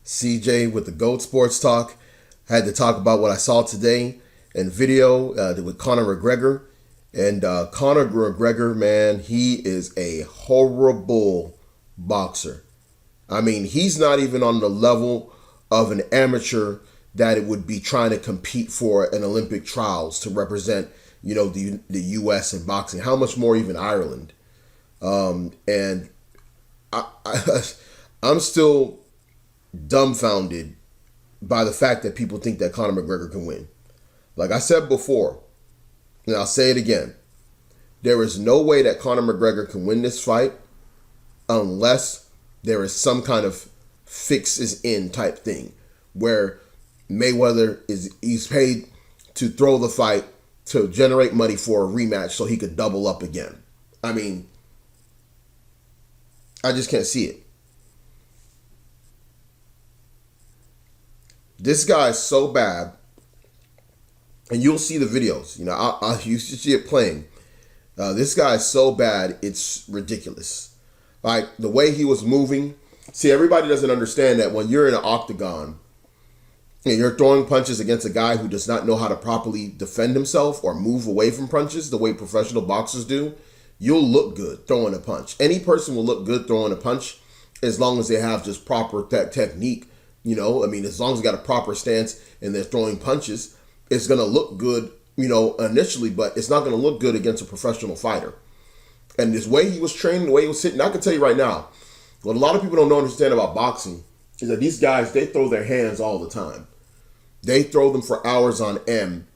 CJ with the GOAT Sports Talk. I had to talk about what I saw today in video with Conor McGregor. And Conor McGregor, man, he is a horrible boxer. I mean, he's not even on the level of an amateur that it would be trying to compete for an Olympic trials to represent, the U.S. in boxing. How much more even Ireland? And I'm still dumbfounded by the fact that people think that Conor McGregor can win. Like I said before, and I'll say it again, there is no way that Conor McGregor can win this fight unless there is some kind of fix is in type thing where Mayweather he's paid to throw the fight to generate money for a rematch so he could double up again. I mean, I just can't see it. This guy is so bad, and you'll see the videos. You should see it playing. This guy is so bad, it's ridiculous. Like the way he was moving. See, everybody doesn't understand that when you're in an octagon and you're throwing punches against a guy who does not know how to properly defend himself or move away from punches the way professional boxers do, you'll look good throwing a punch. Any person will look good throwing a punch as long as they have just proper technique. As long as they got a proper stance and they're throwing punches, it's going to look good, initially, but it's not going to look good against a professional fighter. And this way he was training, the way he was sitting, I can tell you right now, what a lot of people don't understand about boxing is that these guys, they throw their hands all the time. They throw them for hours on end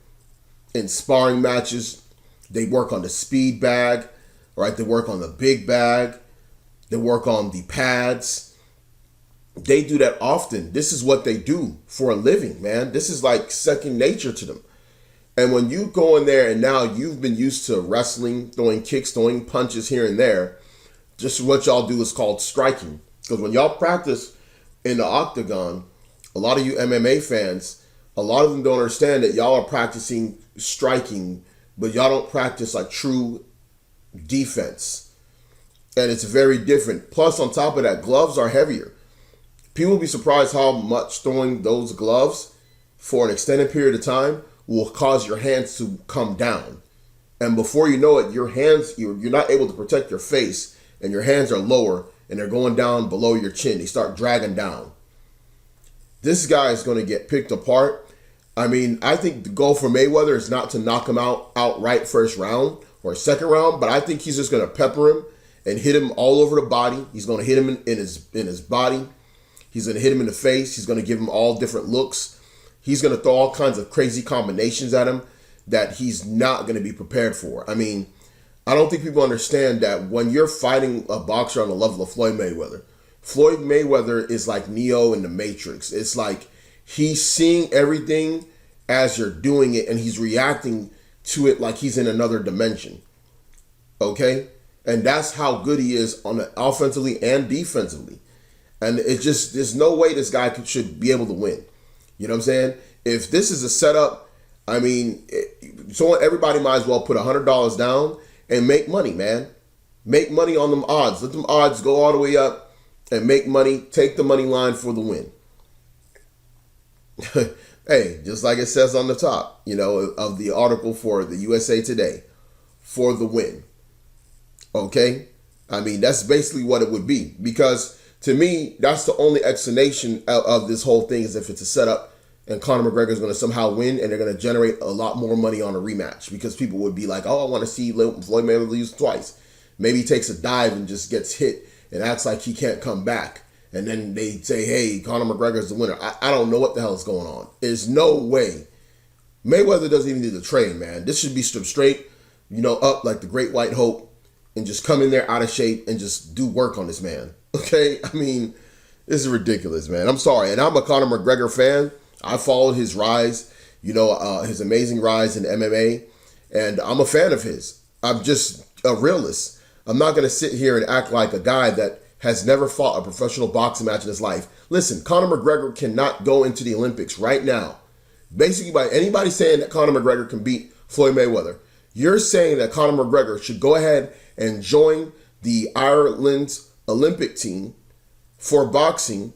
in sparring matches. They work on the speed bag, right? They work on the big bag. They work on the pads. They do that often. This is what they do for a living, man. This is like second nature to them. And when you go in there and now you've been used to wrestling, throwing kicks, throwing punches here and there, just what y'all do is called striking. Because when y'all practice in the octagon, a lot of you MMA fans, a lot of them don't understand that y'all are practicing striking, but y'all don't practice like true defense. And it's very different. Plus, on top of that, gloves are heavier. People will be surprised how much throwing those gloves for an extended period of time will cause your hands to come down. And before you know it, your hands, you're not able to protect your face, and your hands are lower, and they're going down below your chin. They start dragging down. This guy is going to get picked apart. I mean, I think the goal for Mayweather is not to knock him out outright first round or second round, but I think he's just going to pepper him and hit him all over the body. He's going to hit him in his body. He's going to hit him in the face. He's going to give him all different looks. He's going to throw all kinds of crazy combinations at him that he's not going to be prepared for. I mean, I don't think people understand that when you're fighting a boxer on the level of Floyd Mayweather is like Neo in the Matrix. It's like he's seeing everything as you're doing it, and he's reacting to it like he's in another dimension. Okay? And that's how good he is on the offensively and defensively. And it just, there's no way this guy should be able to win. You know what I'm saying? If this is a setup, I mean, everybody might as well put $100 down and make money, man. Make money on them odds. Let them odds go all the way up and make money. Take the money line for the win. Hey, just like it says on the top, of the article for the USA Today, for the win. Okay? I mean, that's basically what it would be. Because to me, that's the only explanation of this whole thing, is if it's a setup and Conor McGregor is going to somehow win and they're going to generate a lot more money on a rematch, because people would be like, oh, I want to see Floyd Mayweather lose twice. Maybe he takes a dive and just gets hit and acts like he can't come back. And then they say, hey, Conor McGregor is the winner. I don't know what the hell is going on. There's no way. Mayweather doesn't even need to train, man. This should be straight, up like the Great White Hope, and just come in there out of shape and just do work on this man. Okay? I mean, this is ridiculous, man. I'm sorry. And I'm a Conor McGregor fan. I followed his rise, his amazing rise in MMA, and I'm a fan of his. I'm just a realist. I'm not going to sit here and act like a guy that has never fought a professional boxing match in his life. Listen, Conor McGregor cannot go into the Olympics right now. Basically, by anybody saying that Conor McGregor can beat Floyd Mayweather, you're saying that Conor McGregor should go ahead and join the Ireland's Olympic team for boxing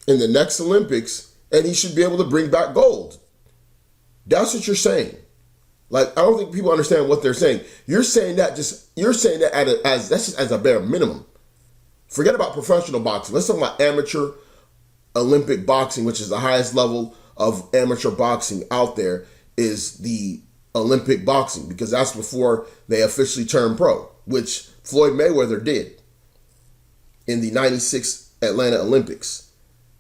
in the next Olympics, and he should be able to bring back gold. That's what you're saying. Like, I don't think people understand what they're saying. You're saying that as a bare minimum. Forget about professional boxing. Let's talk about amateur Olympic boxing, which is the highest level of amateur boxing out there, is the Olympic boxing, because that's before they officially turned pro, which Floyd Mayweather did in the 96 Atlanta Olympics.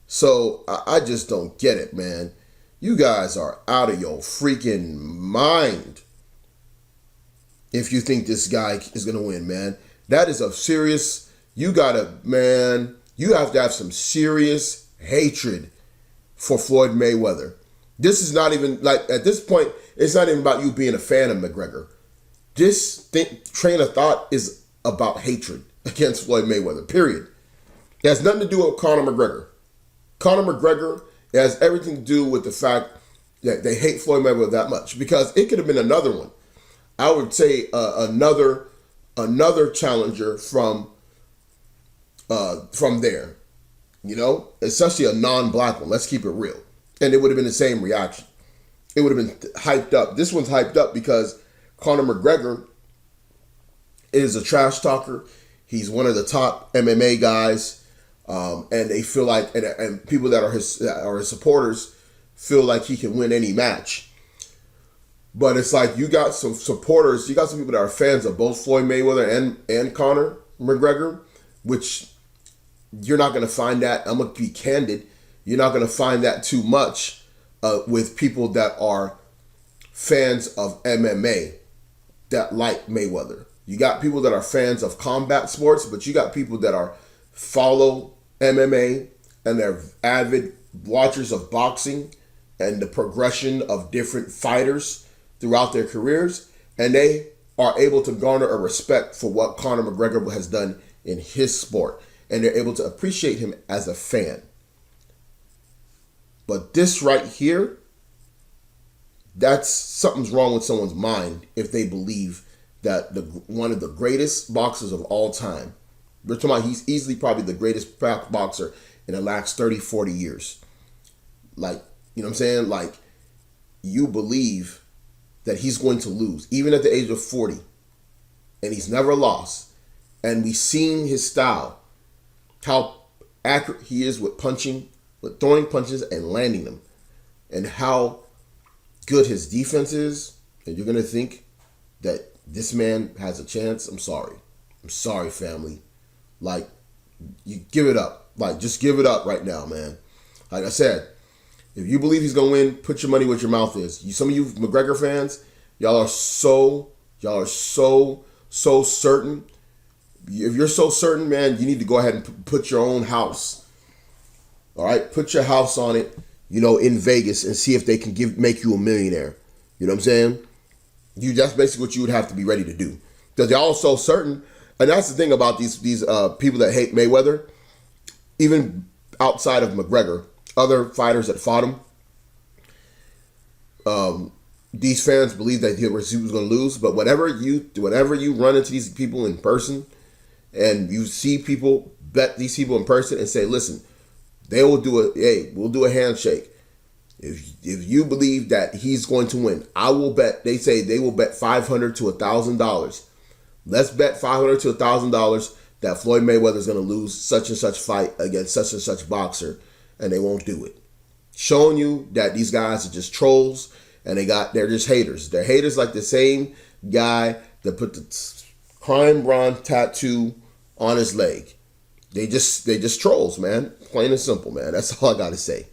So I just don't get it, man. You guys are out of your freaking mind if you think this guy is going to win, man. That is a serious, you have to have some serious hatred for Floyd Mayweather. This is not even, like, at this point, it's not even about you being a fan of McGregor. This train of thought is about hatred against Floyd Mayweather, period. It has nothing to do with Conor McGregor. Conor McGregor has everything to do with the fact that they hate Floyd Mayweather that much, because it could have been another one. I would say another challenger from there, especially a non-black one. Let's keep it real, and it would have been the same reaction. It would have been hyped up. This one's hyped up because Conor McGregor is a trash talker. He's one of the top MMA guys, and they feel like, and people that are his supporters feel like he can win any match. But it's like, you got some supporters, you got some people that are fans of both Floyd Mayweather and Conor McGregor, which you're not going to find that. I'm going to be candid. You're not going to find that too much with people that are fans of MMA that like Mayweather. You got people that are fans of combat sports, but you got people that follow MMA and they're avid watchers of boxing and the progression of different fighters throughout their careers, and they are able to garner a respect for what Conor McGregor has done in his sport, and they're able to appreciate him as a fan. But this right here, that's something's wrong with someone's mind if they believe that one of the greatest boxers of all time, we're talking about, he's easily probably the greatest boxer in the last 30, 40 years. Like, you know what I'm saying? Like, you believe that he's going to lose, even at the age of 40. And he's never lost. And we've seen his style, how accurate he is with punching, with throwing punches and landing them, and how good his defense is. And you're going to think that this man has a chance. I'm sorry, family. Like, you give it up. Like, just give it up right now, man. Like I said, if you believe he's gonna win, put your money where your mouth is. Some of you McGregor fans, y'all are so certain. If you're so certain, man, you need to go ahead and put your own house. All right, put your house on it, in Vegas, and see if they can make you a millionaire. You know what I'm saying? That's basically what you would have to be ready to do, because they're all so certain. And that's the thing about these people that hate Mayweather, even outside of McGregor. Other fighters that fought him, these fans believe that he was going to lose. But whenever you run into these people in person, and you see people bet these people in person and say, "Listen, we'll do a handshake. If you believe that he's going to win, I will bet." They say they will bet $500 to $1,000. Let's bet $500 to $1,000 that Floyd Mayweather is going to lose such and such fight against such and such boxer. And they won't do it. Showing you that these guys are just trolls, and they're just haters. They're haters like the same guy that put the crime bronze tattoo on his leg. They just trolls, man. Plain and simple, man. That's all I gotta say.